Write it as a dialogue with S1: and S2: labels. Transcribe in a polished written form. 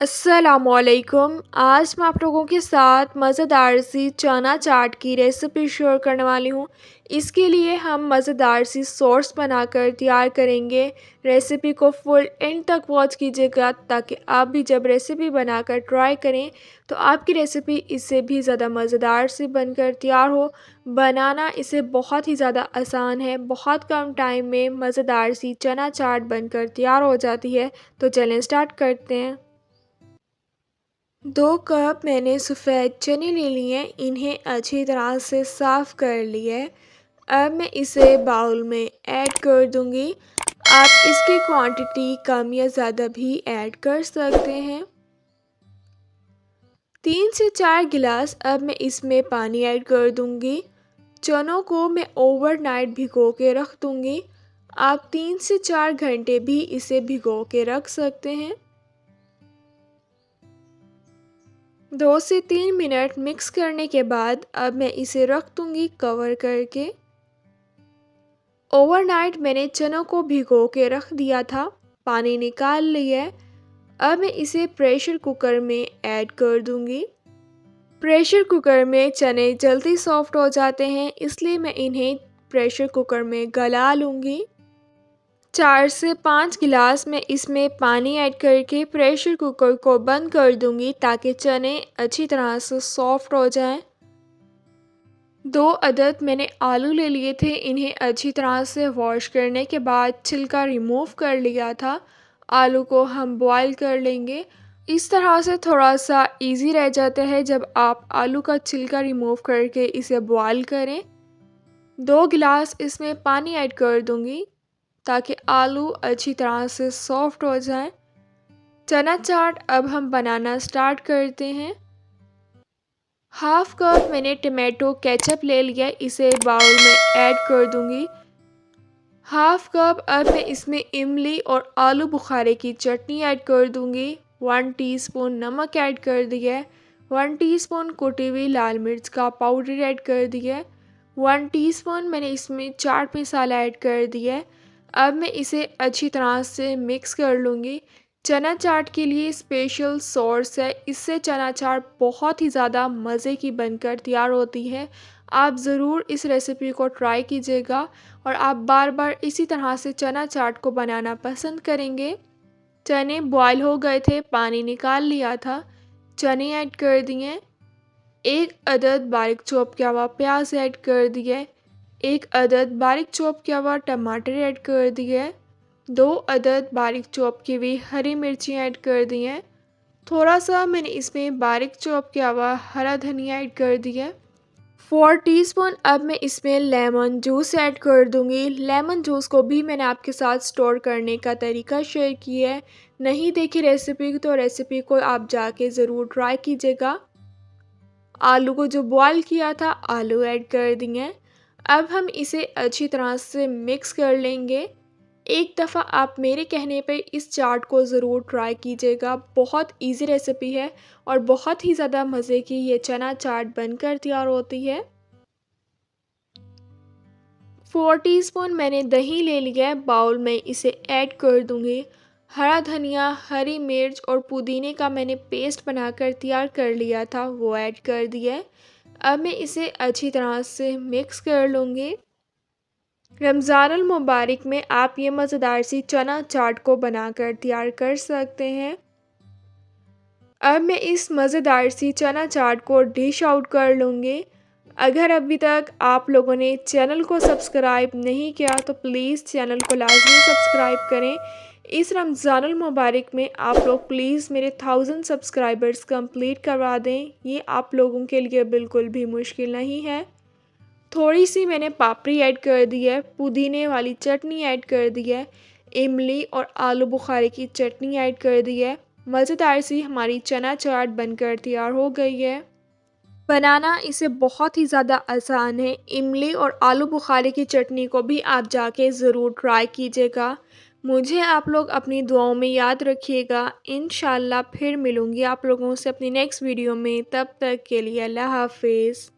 S1: अस्सलामुअलैकुम। आज मैं आप लोगों के साथ मज़ेदार सी चना चाट की रेसिपी शेयर करने वाली हूँ। इसके लिए हम मज़ेदार सी सॉस बनाकर तैयार करेंगे। रेसिपी को फुल एंड तक वॉच कीजिएगा ताकि आप भी जब रेसिपी बनाकर ट्राई करें तो आपकी रेसिपी इससे भी ज़्यादा मज़ेदार सी बनकर तैयार हो। बनाना इसे बहुत ही ज़्यादा आसान है, बहुत कम टाइम में मज़ेदार सी चना चाट बनकर तैयार हो जाती है। तो चलें स्टार्ट करते हैं। 2 कप मैंने सफ़ेद चने ले लिए हैं, इन्हें अच्छी तरह से साफ़ कर लिया है। अब मैं इसे बाउल में ऐड कर दूंगी। आप इसकी क्वांटिटी कम या ज़्यादा भी ऐड कर सकते हैं। 3 से 4 गिलास अब मैं इसमें पानी ऐड कर दूंगी। चनों को मैं ओवरनाइट भिगो के रख दूंगी। आप 3 से 4 घंटे भी इसे भिगो के रख सकते हैं। 2 से 3 मिनट मिक्स करने के बाद अब मैं इसे रख दूंगी कवर करके। ओवरनाइट मैंने चनों को भिगो के रख दिया था, पानी निकाल लिया है। अब मैं इसे प्रेशर कुकर में ऐड कर दूंगी। प्रेशर कुकर में चने जल्दी सॉफ्ट हो जाते हैं, इसलिए मैं इन्हें प्रेशर कुकर में गला लूँगी। 4 से 5 गिलास मैं इसमें पानी ऐड करके प्रेशर कुकर को बंद कर दूंगी ताकि चने अच्छी तरह से सॉफ्ट हो जाएं। 2 अदद मैंने आलू ले लिए थे, इन्हें अच्छी तरह से वॉश करने के बाद छिलका रिमूव कर लिया था। आलू को हम बॉईल कर लेंगे। इस तरह से थोड़ा सा इजी रह जाता है जब आप आलू का छिलका रिमूव करके इसे बॉईल करें। 2 गिलास इसमें पानी ऐड कर दूंगी ताकि आलू अच्छी तरह से सॉफ्ट हो जाए। चना चाट अब हम बनाना स्टार्ट करते हैं। हाफ कप मैंने टमाटो केचप ले लिया, इसे बाउल में ऐड कर दूंगी। हाफ कप अब मैं इसमें इमली और आलू बुखारे की चटनी ऐड कर दूंगी। 1 टीस्पून नमक ऐड कर दिया है। 1 टीस्पून कुटी हुई लाल मिर्च का पाउडर ऐड कर दिया है। 1 टीस्पून मैंने इसमें चाट मसाला ऐड कर दिया है। अब मैं इसे अच्छी तरह से मिक्स कर लूँगी। चना चाट के लिए स्पेशल सॉस है, इससे चना चाट बहुत ही ज़्यादा मज़े की बनकर तैयार होती है। आप ज़रूर इस रेसिपी को ट्राई कीजिएगा और आप बार बार इसी तरह से चना चाट को बनाना पसंद करेंगे। चने बॉयल हो गए थे, पानी निकाल लिया था। चने ऐड कर दिए। 1 अदद बारीक चॉप किया हुआ प्याज ऐड कर दिए। 1 अदद बारीक चॉप किया हुआ टमाटर ऐड कर दिए। 2 अदद बारीक चॉप की हुई हरी मिर्ची ऐड कर दी हैं। थोड़ा सा मैंने इसमें बारीक चॉप किया हुआ हरा धनिया ऐड कर दिया। 4 टीस्पून अब मैं इसमें लेमन जूस ऐड कर दूंगी। लेमन जूस को भी मैंने आपके साथ स्टोर करने का तरीका शेयर किया है। नहीं देखी रेसिपी तो रेसिपी को आप जाके ज़रूर ट्राई कीजिएगा। आलू को जो बॉईल किया था, आलू ऐड कर दिए। अब हम इसे अच्छी तरह से मिक्स कर लेंगे। एक दफ़ा आप मेरे कहने पे इस चाट को ज़रूर ट्राई कीजिएगा। बहुत इजी रेसिपी है और बहुत ही ज़्यादा मज़े की ये चना चाट बनकर तैयार होती है। 4 टीस्पून मैंने दही ले लिया है, बाउल में इसे ऐड कर दूंगी। हरा धनिया, हरी मिर्च और पुदीने का मैंने पेस्ट बनाकर तैयार कर लिया था, वो ऐड कर दिया है। अब मैं इसे अच्छी तरह से मिक्स कर लूँगी। रमज़ानुल मुबारक में आप ये मज़ेदार सी चना चाट को बनाकर तैयार कर सकते हैं। अब मैं इस मज़ेदार सी चना चाट को डिश आउट कर लूँगी। अगर अभी तक आप लोगों ने चैनल को सब्सक्राइब नहीं किया तो प्लीज़ चैनल को लाजमी सब्सक्राइब करें। इस रमज़ानुल मुबारक में आप लोग प्लीज़ मेरे 1000 सब्सक्राइबर्स कंप्लीट करवा दें। ये आप लोगों के लिए बिल्कुल भी मुश्किल नहीं है। थोड़ी सी मैंने पापड़ी ऐड कर दी है, पुदीने वाली चटनी ऐड कर दी है, इमली और आलू बुखारे की चटनी ऐड कर दी है। मज़ेदार सी हमारी चना चाट बनकर तैयार हो गई है। बनाना इसे बहुत ही ज़्यादा आसान है। इमली और आलू बुखारे की चटनी को भी आप जाके ज़रूर ट्राई कीजिएगा। मुझे आप लोग अपनी दुआओं में याद रखिएगा। इंशाल्लाह फिर मिलूँगी आप लोगों से अपनी नेक्स्ट वीडियो में। तब तक के लिए अल्लाह हाफ़िज़।